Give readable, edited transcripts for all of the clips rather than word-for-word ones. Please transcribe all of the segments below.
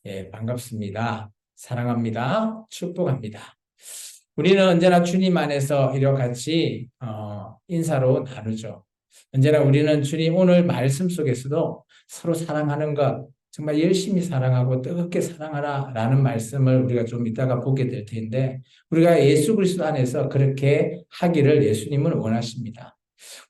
예, 반갑습니다. 사랑합니다. 축복합니다. 우리는 언제나 주님 안에서 이와 같이 인사로 나누죠. 언제나 우리는 주님 오늘 말씀 속에서도 서로 사랑하는 것, 정말 열심히 사랑하고 뜨겁게 사랑하라라는 말씀을 우리가 좀 이따가 보게 될 텐데, 우리가 예수 그리스도 안에서 그렇게 하기를 예수님은 원하십니다.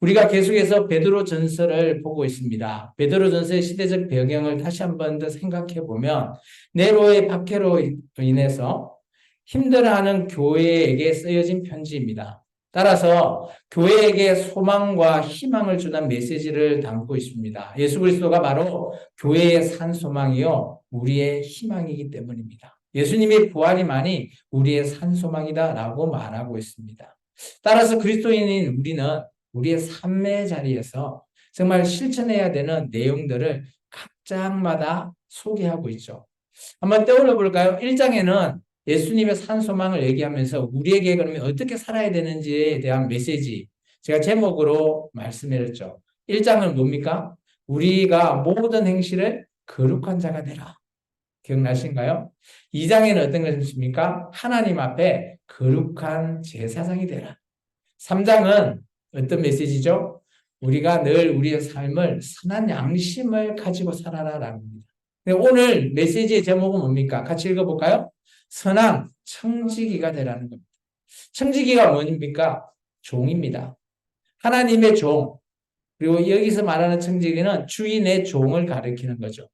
우리가 계속해서 베드로 전서를 보고 있습니다. 베드로 전서의 시대적 배경을 다시 한 번 더 생각해 보면 네로의 박해로 인해서 힘들어하는 교회에게 쓰여진 편지입니다. 따라서 교회에게 소망과 희망을 주는 메시지를 담고 있습니다. 예수 그리스도가 바로 교회의 산 소망이요 우리의 희망이기 때문입니다. 예수님의 부활이만이 우리의 산 소망이다라고 말하고 있습니다. 따라서 그리스도인인 우리는 우리의 삶의 자리에서 정말 실천해야 되는 내용들을 각 장마다 소개하고 있죠. 한번 떠올려 볼까요? 1장에는 예수님의 산 소망을 얘기하면서 우리에게 그러면 어떻게 살아야 되는지에 대한 메시지, 제가 제목으로 말씀드렸죠. 1장은 뭡니까? 우리가 모든 행실을 거룩한 자가 되라. 기억나신가요? 2장에는 어떤 것입니까? 하나님 앞에 거룩한 제사장이 되라. 3장은 어떤 메시지죠? 우리가 늘 우리의 삶을 선한 양심을 가지고 살아라라는 겁니다. 오늘 메시지의 제목은 뭡니까? 같이 읽어볼까요? 선한 청지기가 되라는 겁니다. 청지기가 뭡니까? 종입니다. 하나님의 종. 그리고 여기서 말하는 청지기는 주인의 종을 가리키는 거죠.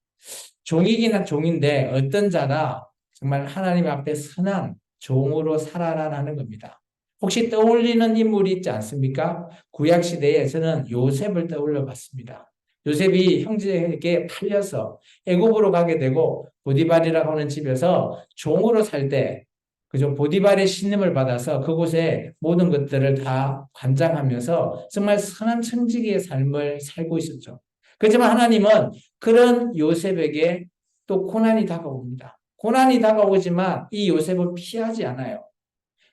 종이긴 종인데 어떤 자가 정말 하나님 앞에 선한 종으로 살아라라는 겁니다. 혹시 떠올리는 인물이 있지 않습니까? 구약시대에 저는 요셉을 떠올려 봤습니다. 요셉이 형제에게 팔려서 애굽으로 가게 되고 보디발이라고 하는 집에서 종으로 살 때 그죠? 보디발의 신임을 받아서 그곳에 모든 것들을 다 관장하면서 정말 선한 청지기의 삶을 살고 있었죠. 그렇지만 하나님은 그런 요셉에게 또 고난이 다가옵니다. 고난이 다가오지만 이 요셉은 피하지 않아요.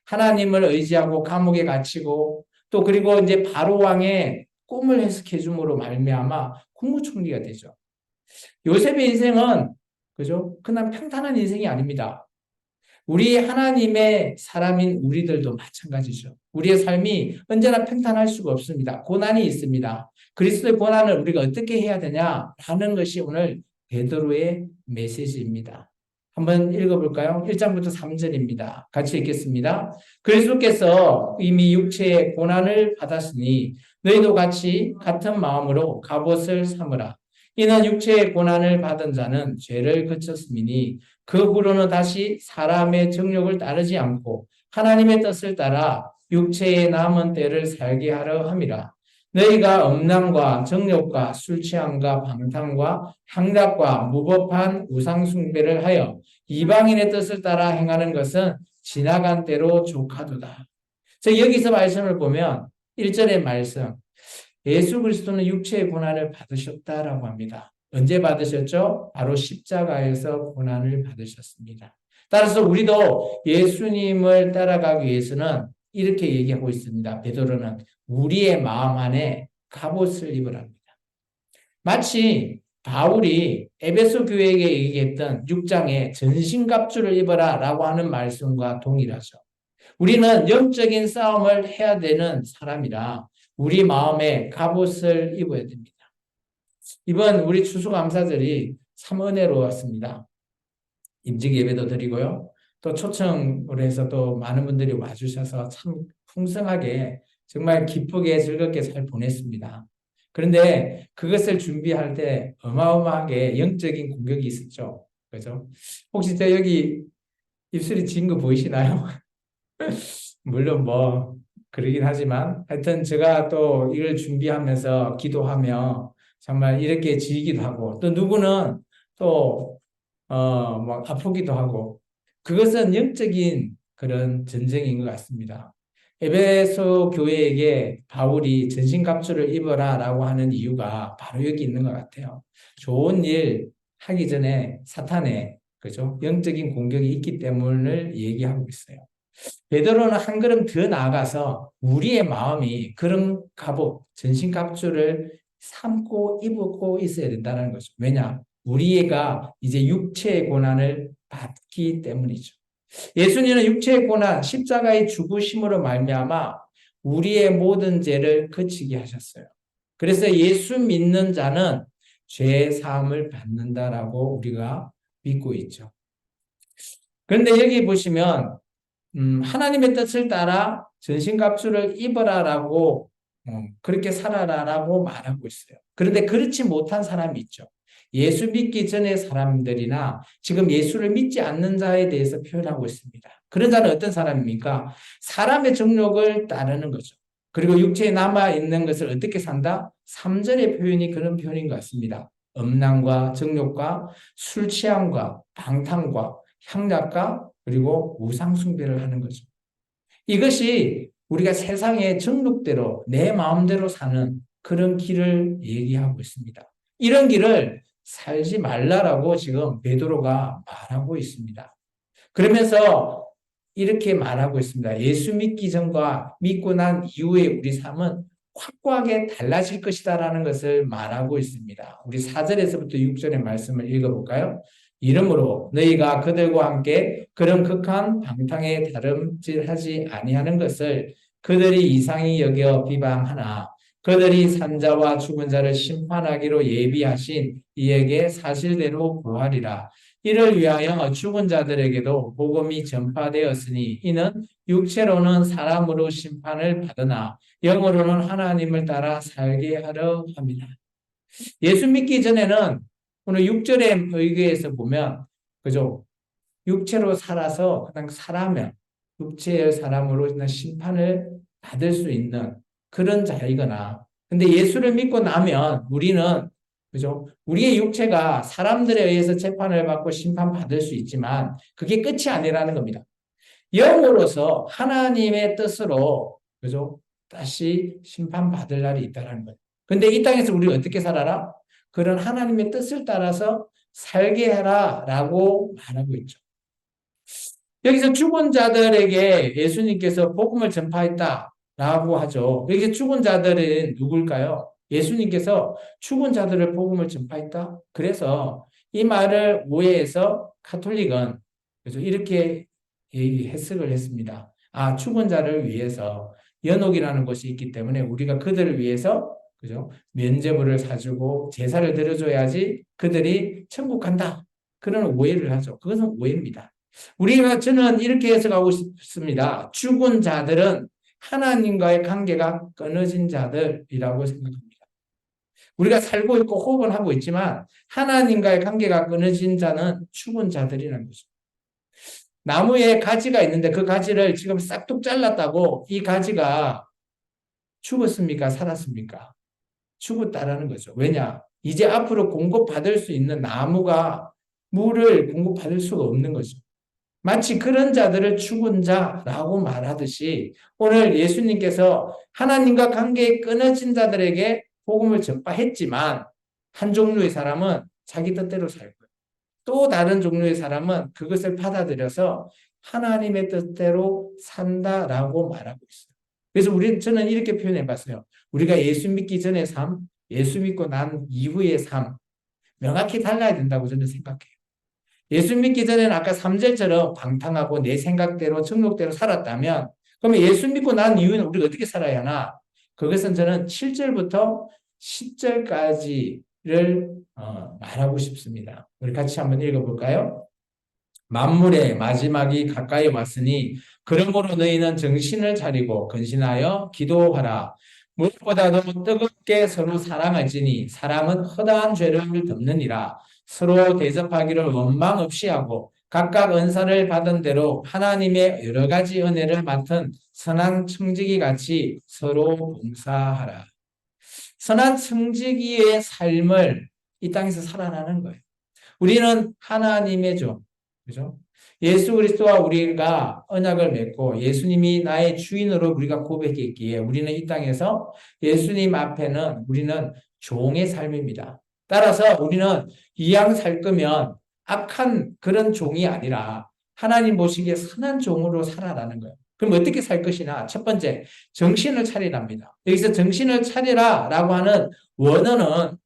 하나님을 의지하고 감옥에 갇히고 또 그리고 이제 바로 왕의 꿈을 해석해 줌으로 말미암아 국무총리가 되죠. 요셉의 인생은 그죠? 그냥 평탄한 인생이 아닙니다. 우리 하나님의 사람인 우리들도 마찬가지죠. 우리의 삶이 언제나 평탄할 수가 없습니다. 고난이 있습니다. 그리스도의 고난을 우리가 어떻게 해야 되냐라는 것이 오늘 베드로의 메시지입니다. 한번 읽어볼까요? 1장부터 3절입니다. 같이 읽겠습니다. 그리스도께서 이미 육체의 고난을 받았으니 너희도 같은 마음으로 갑옷을 삼으라. 이는 육체의 고난을 받은 자는 죄를 그쳤음이니 그 후로는 다시 사람의 정욕을 따르지 않고 하나님의 뜻을 따라 육체의 남은 때를 살게 하려 함이라. 너희가 음란과 정욕과 술 취함과 방탕과 향락과 무법한 우상 숭배를 하여 이방인의 뜻을 따라 행하는 것은 지나간 때로 족하도다. 여기서 말씀을 보면 1절의 말씀, 예수 그리스도는 육체의 고난을 받으셨다라고 합니다. 언제 받으셨죠? 바로 십자가에서 고난을 받으셨습니다. 따라서 우리도 예수님을 따라가기 위해서는 이렇게 얘기하고 있습니다. 베드로는 우리의 마음 안에 갑옷을 입으랍니다. 마치 바울이 에베소 교회에게 얘기했던 6장에 전신갑주를 입어라라고 하는 말씀과 동일하죠. 우리는 영적인 싸움을 해야 되는 사람이라 우리 마음에 갑옷을 입어야 됩니다. 이번 우리 추수감사절이 참 은혜로웠습니다. 임직 예배도 드리고요. 또 초청으로 해서 또 많은 분들이 와주셔서 참 풍성하게 정말 기쁘게 즐겁게 잘 보냈습니다. 그런데 그것을 준비할 때 어마어마하게 영적인 공격이 있었죠. 그죠? 혹시 저 여기 입술이 진 거 보이시나요? 물론 뭐 그러긴 하지만 하여튼 제가 또 이걸 준비하면서 기도하며 정말 이렇게 지기도 하고 또 누구는 또 막 아프기도 하고 그것은 영적인 그런 전쟁인 것 같습니다. 에베소 교회에게 바울이 전신갑주를 입어라라고 하는 이유가 바로 여기 있는 것 같아요. 좋은 일 하기 전에 사탄의 그죠? 영적인 공격이 있기 때문을 얘기하고 있어요. 베드로는 한 걸음 더 나아가서 우리의 마음이 그런 갑옷, 전신갑주를 삼고 입고 있어야 된다는 거죠. 왜냐? 우리가 이제 육체의 고난을 받기 때문이죠. 예수님은 육체의 고난, 십자가의 죽으심으로 말미암아 우리의 모든 죄를 그치게 하셨어요. 그래서 예수 믿는 자는 죄 사함을 받는다라고 우리가 믿고 있죠. 그런데 여기 보시면 하나님의 뜻을 따라 전신갑주를 입어라라고 그렇게 살아라라고 말하고 있어요. 그런데 그렇지 못한 사람이 있죠. 예수 믿기 전의 사람들이나 지금 예수를 믿지 않는 자에 대해서 표현하고 있습니다. 그런 자는 어떤 사람입니까? 사람의 정욕을 따르는 거죠. 그리고 육체에 남아있는 것을 어떻게 산다? 3절의 표현이 그런 표현인 것 같습니다. 음란과 정욕과 술 취함과 방탕과 향락과 그리고 우상숭배를 하는 거죠. 이것이 우리가 세상의 정욕대로 내 마음대로 사는 그런 길을 얘기하고 있습니다. 이런 길을 살지 말라라고 지금 베드로가 말하고 있습니다. 그러면서 이렇게 말하고 있습니다. 예수 믿기 전과 믿고 난 이후에 우리 삶은 확고하게 달라질 것이다라는 것을 말하고 있습니다. 우리 4절에서부터 6절의 말씀을 읽어볼까요? 이러므로 너희가 그들과 함께 그런 극한 방탕에 다름질하지 아니하는 것을 그들이 이상히 여겨 비방하나 그들이 산자와 죽은 자를 심판하기로 예비하신 이에게 사실대로 구하리라. 이를 위하여 죽은 자들에게도 복음이 전파되었으니 이는 육체로는 사람으로 심판을 받으나 영으로는 하나님을 따라 살게 하려 합니다. 예수 믿기 전에는 오늘 6절의 의궤에서 보면 그죠? 육체로 살아서 그냥 사람은 육체의 사람으로 심판을 받을 수 있는 그런 자이거나 근데 예수를 믿고 나면 우리는 그죠? 우리의 육체가 사람들에 의해서 재판을 받고 심판받을 수 있지만 그게 끝이 아니라는 겁니다. 영으로서 하나님의 뜻으로 그죠? 다시 심판받을 날이 있다는 거예요. 근데 이 땅에서 우리 어떻게 살아라? 그런 하나님의 뜻을 따라서 살게 해라라고 말하고 있죠. 여기서 죽은 자들에게 예수님께서 복음을 전파했다라고 하죠. 여기서 죽은 자들은 누굴까요? 예수님께서 죽은 자들을 복음을 전파했다. 그래서 이 말을 오해해서 카톨릭은 그래서 이렇게 해석을 했습니다. 아, 죽은 자를 위해서 연옥이라는 것이 있기 때문에 우리가 그들을 위해서 그죠? 면죄부를 사주고 제사를 드려줘야지 그들이 천국 간다. 그런 오해를 하죠. 그것은 오해입니다. 저는 이렇게 해석하고 싶습니다. 죽은 자들은 하나님과의 관계가 끊어진 자들이라고 생각합니다. 우리가 살고 있고 호흡은 하고 있지만 하나님과의 관계가 끊어진 자는 죽은 자들이라는 거죠. 나무에 가지가 있는데 그 가지를 지금 싹둑 잘랐다고 이 가지가 죽었습니까? 살았습니까? 죽었다라는 거죠. 왜냐? 이제 앞으로 공급받을 수 있는 나무가 물을 공급받을 수가 없는 거죠. 마치 그런 자들을 죽은 자라고 말하듯이 오늘 예수님께서 하나님과 관계에 끊어진 자들에게 복음을 전파했지만 한 종류의 사람은 자기 뜻대로 살고요. 또 다른 종류의 사람은 그것을 받아들여서 하나님의 뜻대로 산다라고 말하고 있어요. 그래서 저는 이렇게 표현해 봤어요. 우리가 예수 믿기 전의 삶, 예수 믿고 난 이후의 삶, 명확히 달라야 된다고 저는 생각해요. 예수 믿기 전에는 아까 3절처럼 방탕하고 내 생각대로 정욕대로 살았다면 그러면 예수 믿고 난 이후에는 우리가 어떻게 살아야 하나? 그것은 저는 7절부터 10절까지를 말하고 싶습니다. 우리 같이 한번 읽어볼까요? 만물의 마지막이 가까이 왔으니 그러므로 너희는 정신을 차리고 근신하여 기도하라. 무엇보다도 뜨겁게 서로 사랑할지니 사랑은 허다한 죄를 덮느니라. 서로 대접하기를 원망 없이 하고 각각 은사를 받은 대로 하나님의 여러 가지 은혜를 맡은 선한 청지기 같이 서로 봉사하라. 선한 청지기의 삶을 이 땅에서 살아나는 거예요. 우리는 하나님의 종, 그죠? 예수 그리스도와 우리가 언약을 맺고 예수님이 나의 주인으로 우리가 고백했기에 우리는 이 땅에서 예수님 앞에는 우리는 종의 삶입니다. 따라서 우리는 이왕 살 거면 악한 그런 종이 아니라 하나님 보시기에 선한 종으로 살아라는 거예요. 그럼 어떻게 살 것이냐? 첫 번째, 정신을 차리랍니다. 여기서 정신을 차리라라고 하는 원어는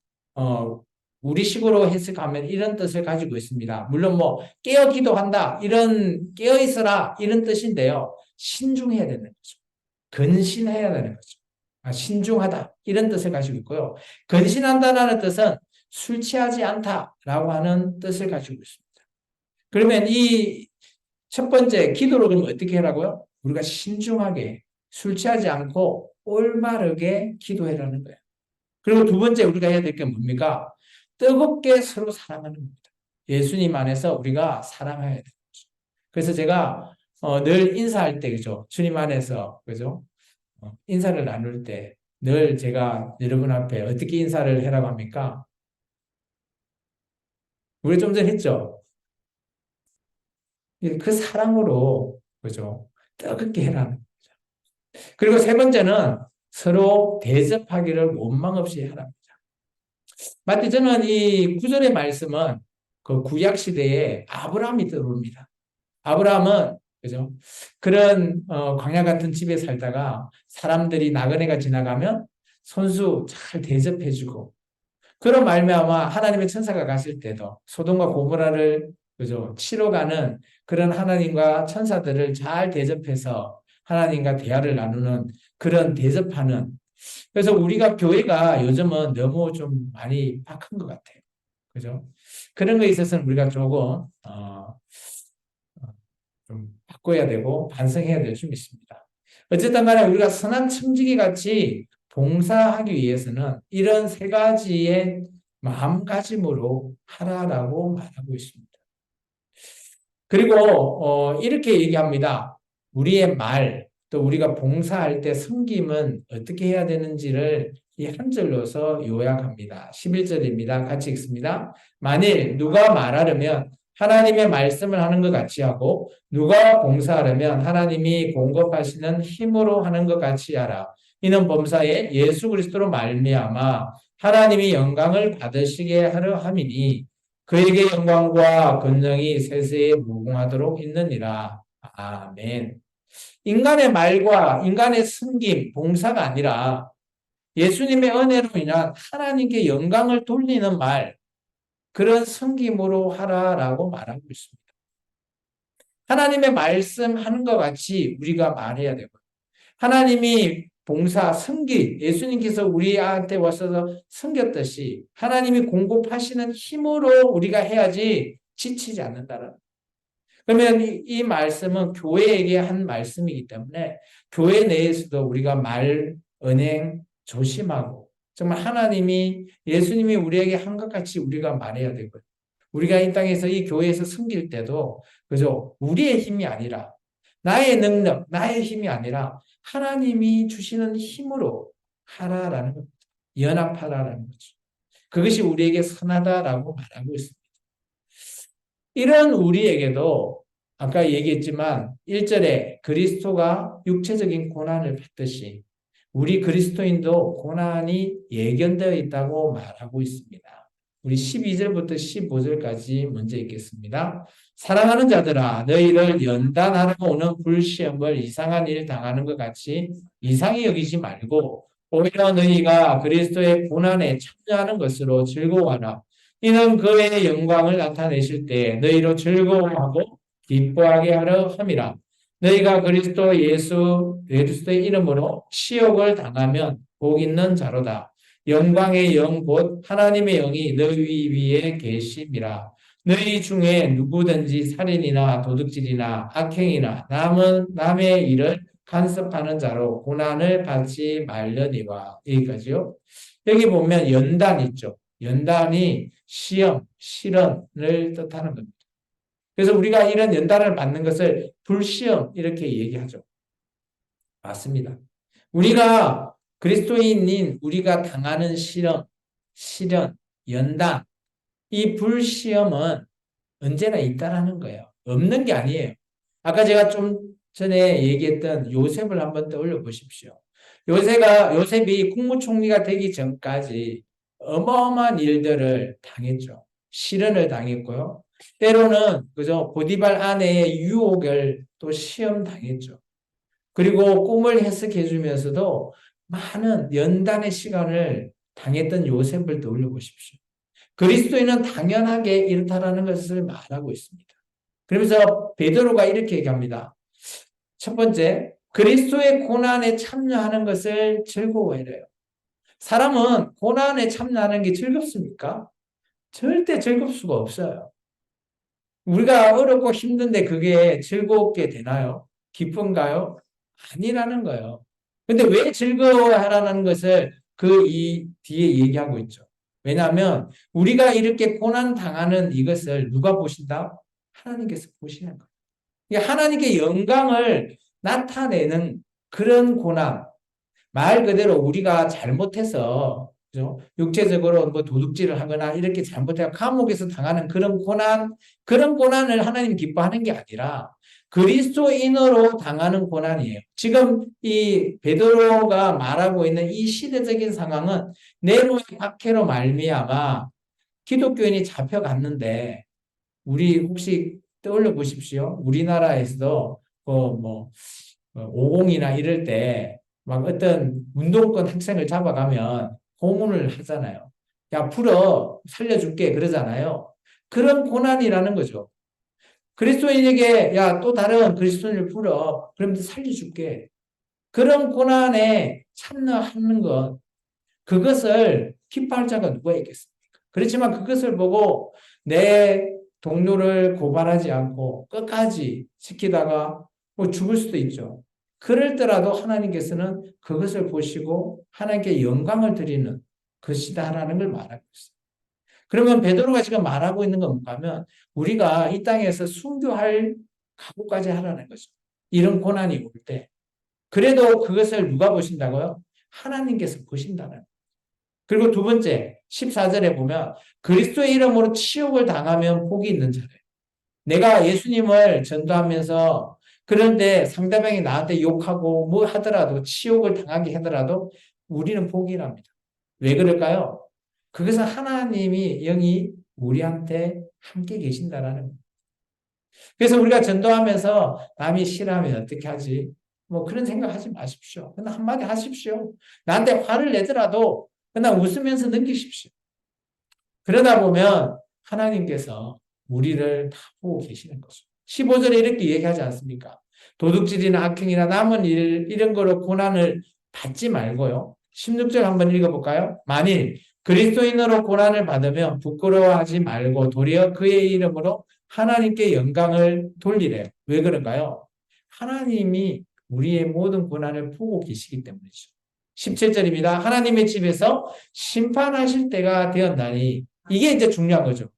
우리식으로 해석하면 이런 뜻을 가지고 있습니다. 물론 뭐 깨어 기도한다 이런 깨어 있어라 이런 뜻인데요. 신중해야 되는 거죠. 근신해야 되는 거죠. 신중하다 이런 뜻을 가지고 있고요. 근신한다라는 뜻은 술 취하지 않다라고 하는 뜻을 가지고 있습니다. 그러면 이 첫 번째 기도를 그럼 어떻게 하라고요? 우리가 신중하게 술 취하지 않고 올바르게 기도해라는 거예요. 그리고 두 번째 우리가 해야 될 게 뭡니까? 뜨겁게 서로 사랑하는 겁니다. 예수님 안에서 우리가 사랑해야 되는 거죠. 그래서 제가 늘 인사할 때 그죠? 주님 안에서 그죠? 인사를 나눌 때 늘 제가 여러분 앞에 어떻게 인사를 해라고 합니까? 우리 좀 전에 했죠? 그 사랑으로 그죠? 뜨겁게 해라는 거죠. 그리고 세 번째는 서로 대접하기를 원망 없이 하랍니다. 맞죠? 저는 이 구절의 말씀은 그 구약 시대에 아브라함이 떠오릅니다. 아브라함은 그죠? 그런 광야 같은 집에 살다가 사람들이 나그네가 지나가면 손수 잘 대접해주고 그런 말미암아 하나님의 천사가 갔을 때도 소돔과 고모라를 그죠? 치러 가는 그런 하나님과 천사들을 잘 대접해서 하나님과 대화를 나누는 그런 대접하는 그래서 우리가 교회가 요즘은 너무 좀 많이 박한 것 같아요. 그죠? 그런 거에 있어서는 우리가 조금 좀 바꿔야 되고 반성해야 될 좀 있습니다. 어쨌든 간에 우리가 선한 청지기 같이 봉사하기 위해서는 이런 세 가지의 마음가짐으로 하라라고 말하고 있습니다. 그리고 이렇게 얘기합니다. 우리의 말, 또 우리가 봉사할 때 섬김은 어떻게 해야 되는지를 이 한 절로서 요약합니다. 11절입니다. 같이 읽습니다. 만일 누가 말하려면 하나님의 말씀을 하는 것 같이 하고 누가 봉사하려면 하나님이 공급하시는 힘으로 하는 것 같이 하라. 이는 범사에 예수 그리스도로 말미암아 하나님이 영광을 받으시게 하려 함이니 그에게 영광과 권능이 세세에 무궁하도록 있느니라. 아멘. 인간의 말과 인간의 섬김, 봉사가 아니라 예수님의 은혜로 인한 하나님께 영광을 돌리는 말, 그런 섬김으로 하라라고 말하고 있습니다. 하나님의 말씀하는 것 같이 우리가 말해야 되고 하나님이 봉사, 섬기, 예수님께서 우리한테 와서 섬겼듯이 하나님이 공급하시는 힘으로 우리가 해야지 지치지 않는다는. 그러면 이 말씀은 교회에게 한 말씀이기 때문에 교회 내에서도 우리가 말, 언행 조심하고 정말 하나님이 예수님이 우리에게 한 것 같이 우리가 말해야 되고요. 우리가 이 땅에서 이 교회에서 섬길 때도 그죠? 우리의 힘이 아니라 나의 능력, 나의 힘이 아니라 하나님이 주시는 힘으로 하라라는 겁니다. 연합하라라는 거죠. 그것이 우리에게 선하다라고 말하고 있습니다. 이런 우리에게도 아까 얘기했지만 1절에 그리스도가 육체적인 고난을 받듯이 우리 그리스도인도 고난이 예견되어 있다고 말하고 있습니다. 우리 12절부터 15절까지 먼저 읽겠습니다. 사랑하는 자들아 너희를 연단하러 오는 불시험을 이상한 일 당하는 것 같이 이상히 여기지 말고 오히려 너희가 그리스도의 고난에 참여하는 것으로 즐거워하라. 이는 그의 영광을 나타내실 때 너희로 즐거워하고 기뻐하게 하려 함이라. 너희가 그리스도 예수 그리스도의 이름으로 시욕을 당하면 복 있는 자로다. 영광의 영 곧 하나님의 영이 너희 위에 계심이라. 너희 중에 누구든지 살인이나 도둑질이나 악행이나 남의 일을 간섭하는 자로 고난을 받지 말려니와. 여기까지요. 여기 보면 연단 있죠. 연단이 시험, 실언을 뜻하는 겁니다. 그래서 우리가 이런 연단을 받는 것을 불시험 이렇게 얘기하죠. 맞습니다. 우리가 그리스도인인 우리가 당하는 실험, 시련, 연단, 이 불시험은 언제나 있다라는 거예요. 없는 게 아니에요. 아까 제가 좀 전에 얘기했던 요셉을 한번 떠올려 보십시오. 요셉이 국무총리가 되기 전까지 어마어마한 일들을 당했죠. 시련을 당했고요. 때로는 그죠 보디발 아내의 유혹을 또 시험 당했죠. 그리고 꿈을 해석해 주면서도 많은 연단의 시간을 당했던 요셉을 떠올려 보십시오. 그리스도인은 당연하게 이렇다라는 것을 말하고 있습니다. 그러면서 베드로가 이렇게 얘기합니다. 첫 번째, 그리스도의 고난에 참여하는 것을 즐거워해요. 사람은 고난에 참여하는 게 즐겁습니까? 절대 즐거울 수가 없어요. 우리가 어렵고 힘든데 그게 즐겁게 되나요? 기쁜가요? 아니라는 거예요. 근데 왜 즐거워하라는 것을 그 이 뒤에 얘기하고 있죠. 왜냐하면 우리가 이렇게 고난 당하는 이것을 누가 보신다? 하나님께서 보시는 거예요. 그러니까 하나님께 영광을 나타내는 그런 고난, 말 그대로 우리가 잘못해서 그죠? 육체적으로 뭐 도둑질을 하거나 이렇게 잘못해서 감옥에서 당하는 그런 고난을 하나님 기뻐하는 게 아니라 그리스도인으로 당하는 고난이에요. 지금 이 베드로가 말하고 있는 이 시대적인 상황은 네로의 박해로 말미암아 기독교인이 잡혀갔는데 우리 혹시 떠올려 보십시오. 우리나라에서도 뭐 50이나 이럴 때 막 어떤 운동권 학생을 잡아가면 고문을 하잖아요. 야, 풀어. 살려줄게. 그러잖아요. 그런 고난이라는 거죠. 그리스도인에게 야, 또 다른 그리스도인을 풀어. 그러면 살려줄게. 그런 고난에 참여하는 것, 그것을 기뻐할 자가 누가 있겠습니까? 그렇지만 그것을 보고 내 동료를 고발하지 않고 끝까지 지키다가 뭐 죽을 수도 있죠. 그럴 때라도 하나님께서는 그것을 보시고 하나님께 영광을 드리는 것이다라는 걸 말하고 있어요. 그러면 베드로가 지금 말하고 있는 건 뭔가 하면 우리가 이 땅에서 순교할 각오까지 하라는 거죠. 이런 고난이 올 때. 그래도 그것을 누가 보신다고요? 하나님께서 보신다는 거예요. 그리고 두 번째, 14절에 보면 그리스도의 이름으로 치욕을 당하면 복이 있는 자래요. 내가 예수님을 전도하면서 그런데 상대방이 나한테 욕하고 뭐 하더라도 치욕을 당하게 하더라도 우리는 복이랍니다. 왜 그럴까요? 그것은 하나님이 영이 우리한테 함께 계신다라는 거예요. 그래서 우리가 전도하면서 남이 싫어하면 어떻게 하지? 뭐 그런 생각하지 마십시오. 그냥 한마디 하십시오. 나한테 화를 내더라도 그냥 웃으면서 넘기십시오. 그러다 보면 하나님께서 우리를 다 보고 계시는 거죠. 15절에 이렇게 얘기하지 않습니까? 도둑질이나 악행이나 남은 일, 이런 거로 고난을 받지 말고요. 16절 한번 읽어볼까요? 만일 그리스도인으로 고난을 받으면 부끄러워하지 말고 도리어 그의 이름으로 하나님께 영광을 돌리래요. 왜 그런가요? 하나님이 우리의 모든 고난을 보고 계시기 때문이죠. 17절입니다. 하나님의 집에서 심판하실 때가 되었나니 이게 이제 중요한 거죠.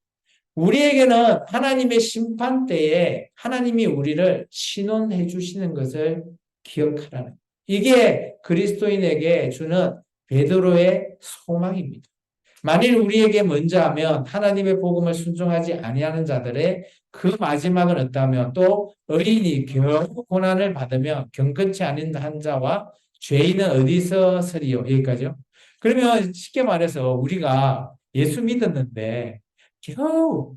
우리에게는 하나님의 심판 때에 하나님이 우리를 신원해 주시는 것을 기억하라는 이게 그리스도인에게 주는 베드로의 소망입니다. 만일 우리에게 먼저 하면 하나님의 복음을 순종하지 아니하는 자들의 그 마지막은 어떠하며 또 의인이 겨우 고난을 받으며 경건치 않은 한 자와 죄인은 어디서 서리요? 여기까지요. 그러면 쉽게 말해서 우리가 예수 믿었는데 겨우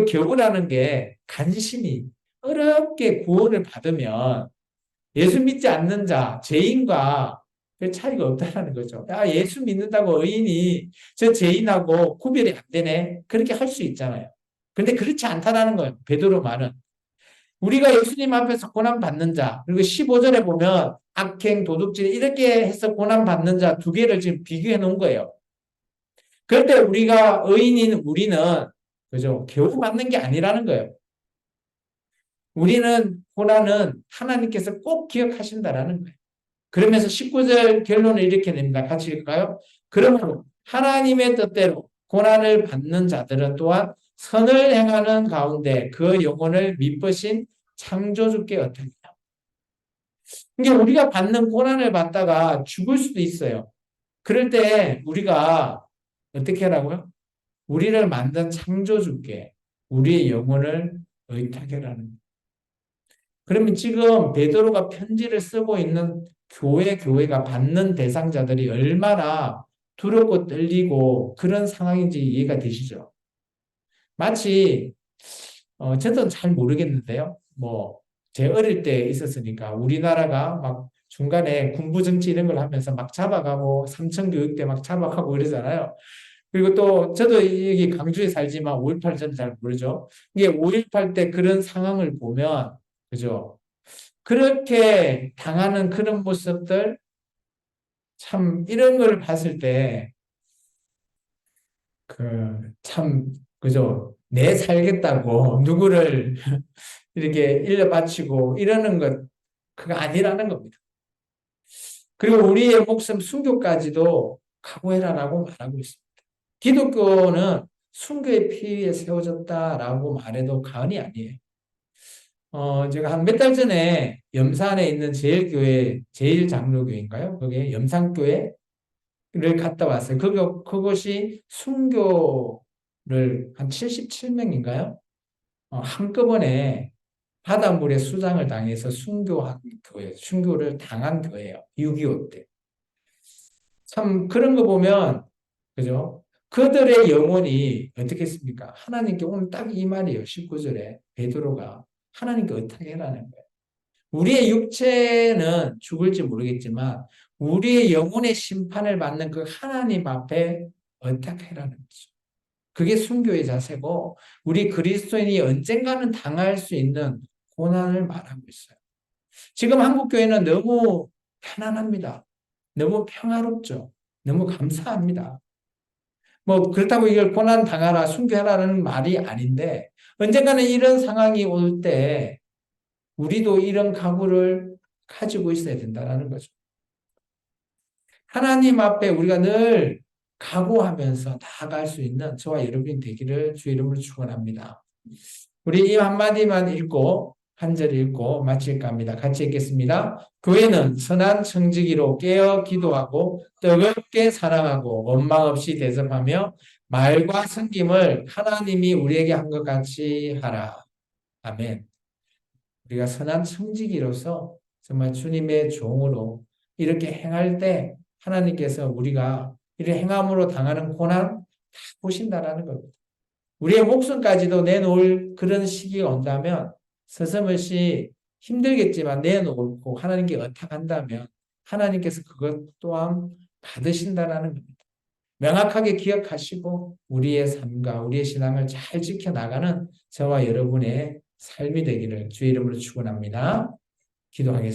겨우라는 게 간신히 어렵게 구원을 받으면 예수 믿지 않는 자, 죄인과 별 차이가 없다는 거죠. 아, 예수 믿는다고 의인이 저 죄인하고 구별이 안 되네. 그렇게 할 수 있잖아요. 근데 그렇지 않다라는 거예요. 베드로 말은. 우리가 예수님 앞에서 고난받는 자, 그리고 15절에 보면 악행, 도둑질 이렇게 해서 고난받는 자 두 개를 지금 비교해 놓은 거예요. 그럴 때 우리가 의인인 우리는 그죠? 겨우 받는 게 아니라는 거예요. 우리는 고난은 하나님께서 꼭 기억하신다라는 거예요. 그러면서 19절 결론을 이렇게 냅니다. 같이 읽을까요? 그러므로 하나님의 뜻대로 고난을 받는 자들은 또한 선을 행하는 가운데 그 영혼을 미쁘신 창조주께 얻으리라. 그러니까 우리가 받는 고난을 받다가 죽을 수도 있어요. 그럴 때 우리가 어떻게 하라고요? 우리를 만든 창조주께 우리의 영혼을 의탁하라는 거예요. 그러면 지금 베드로가 편지를 쓰고 있는 교회가 받는 대상자들이 얼마나 두렵고 떨리고 그런 상황인지 이해가 되시죠? 마치 저도 잘 모르겠는데요. 뭐 제 어릴 때 있었으니까 우리나라가 막 중간에 군부 정치 이런 걸 하면서 막 잡아가고 삼천교육대 막 잡아가고 이러잖아요. 그리고 또 저도 여기 강주에 살지만 5.18 저는 잘 모르죠. 이게 5.18 때 그런 상황을 보면 그죠? 그렇게 당하는 그런 모습들 참 이런 걸 봤을 때 그 참 그죠? 내 살겠다고 누구를 이렇게 일러 바치고 이러는 것 그거 아니라는 겁니다. 그리고 우리의 목숨 순교까지도 각오해라라고 말하고 있습니다. 기독교는 순교의 피 위에 세워졌다라고 말해도 과언이 아니에요. 제가 한 몇 달 전에 염산에 있는 제일교회, 제일장로교인가요? 거기에 염산교회를 갔다 왔어요. 그것이 순교를 한 77명인가요? 한꺼번에 바닷물에 수장을 당해서 순교한 교회, 순교를 당한 교회예요. 6.25 때. 참 그런 거 보면 그죠? 그들의 영혼이 어떻게 했습니까? 하나님께 오늘 딱 이 말이에요. 19절에 베드로가 하나님께 어떻게 해라는 거예요. 우리의 육체는 죽을지 모르겠지만 우리의 영혼의 심판을 받는 그 하나님 앞에 어떻게 해라는 거죠. 그게 순교의 자세고 우리 그리스도인이 언젠가는 당할 수 있는 고난을 말하고 있어요. 지금 한국 교회는 너무 편안합니다. 너무 평화롭죠. 너무 감사합니다. 뭐 그렇다고 이걸 고난 당하라, 순교하라는 말이 아닌데 언젠가는 이런 상황이 올 때 우리도 이런 각오를 가지고 있어야 된다는 거죠. 하나님 앞에 우리가 늘 각오하면서 나아갈 수 있는 저와 여러분이 되기를 주 이름으로 축원합니다. 우리 이 한마디만 읽고 한 절 읽고 마칠까 합니다. 같이 읽겠습니다. 교회는 선한 청지기로 깨어 기도하고 뜨겁게 사랑하고 원망 없이 대접하며 말과 섬김을 하나님이 우리에게 한 것 같이 하라. 아멘. 우리가 선한 청지기로서 정말 주님의 종으로 이렇게 행할 때 하나님께서 우리가 이렇게 행함으로 당하는 고난 다 보신다라는 겁니다. 우리의 목숨까지도 내놓을 그런 시기가 온다면 서슴없이 힘들겠지만 내놓고 하나님께 의탁한다면 하나님께서 그것 또한 받으신다라는 겁니다. 명확하게 기억하시고 우리의 삶과 우리의 신앙을 잘 지켜나가는 저와 여러분의 삶이 되기를 주의 이름으로 축원합니다. 기도하겠습니다.